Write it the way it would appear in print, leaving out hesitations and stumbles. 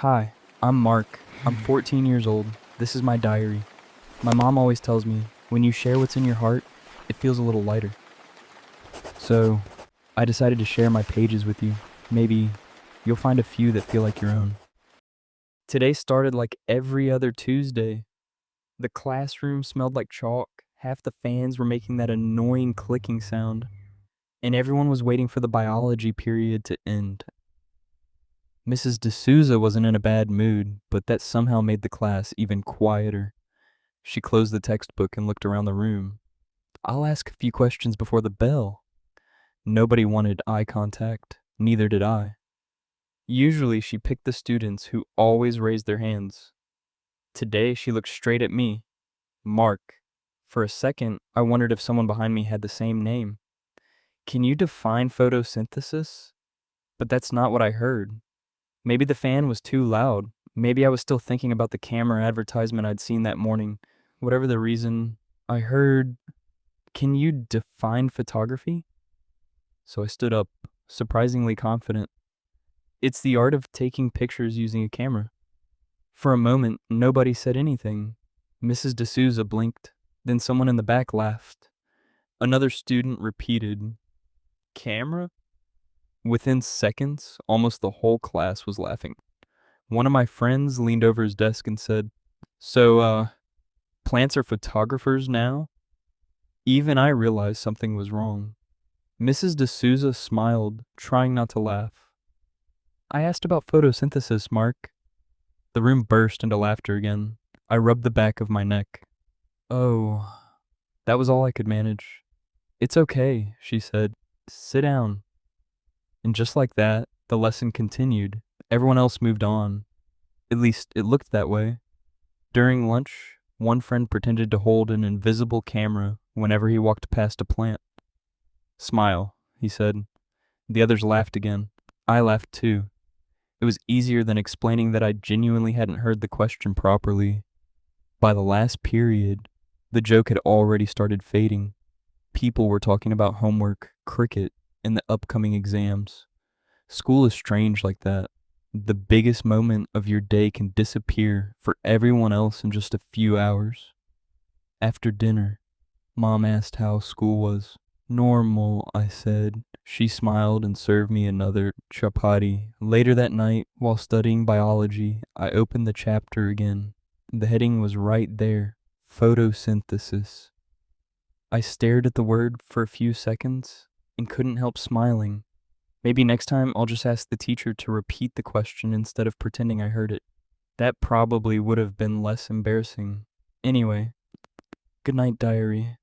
Hi, I'm Mark. I'm 14 years old. This is my diary. My mom always tells me, when you share what's in your heart, it feels a little lighter. So, I decided to share my pages with you. Maybe you'll find a few that feel like your own. Today started like every other Tuesday. The classroom smelled like chalk. Half the fans were making that annoying clicking sound. And everyone was waiting for the biology period to end. Mrs. D'Souza wasn't in a bad mood, but that somehow made the class even quieter. She closed the textbook and looked around the room. I'll ask a few questions before the bell. Nobody wanted eye contact, neither did I. Usually she picked the students who always raised their hands. Today she looked straight at me, Mark. For a second, I wondered if someone behind me had the same name. Can you define photosynthesis? But that's not what I heard. Maybe the fan was too loud. Maybe I was still thinking about the camera advertisement I'd seen that morning. Whatever the reason, I heard, "Can you define photography?" So I stood up, surprisingly confident. It's the art of taking pictures using a camera. For a moment, nobody said anything. Mrs. D'Souza blinked. Then someone in the back laughed. Another student repeated, "Camera?" Within seconds, almost the whole class was laughing. One of my friends leaned over his desk and said, "So, plants are photographers now?" Even I realized something was wrong. Mrs. D'Souza smiled, trying not to laugh. "I asked about photosynthesis, Mark." The room burst into laughter again. I rubbed the back of my neck. "Oh." That was all I could manage. "It's okay," she said. "Sit down." And just like that, the lesson continued. Everyone else moved on. At least, it looked that way. During lunch, one friend pretended to hold an invisible camera whenever he walked past a plant. "Smile," he said. The others laughed again. I laughed too. It was easier than explaining that I genuinely hadn't heard the question properly. By the last period, the joke had already started fading. People were talking about homework, cricket, and the upcoming exams. School is strange like that. The biggest moment of your day can disappear for everyone else in just a few hours. After dinner, Mom asked how school was. "Normal," I said. She smiled and served me another chapati. Later that night, while studying biology, I opened the chapter again. The heading was right there, photosynthesis. I stared at the word for a few seconds and couldn't help smiling. Maybe next time I'll just ask the teacher to repeat the question instead of pretending I heard it. That probably would have been less embarrassing. Anyway, good night, diary.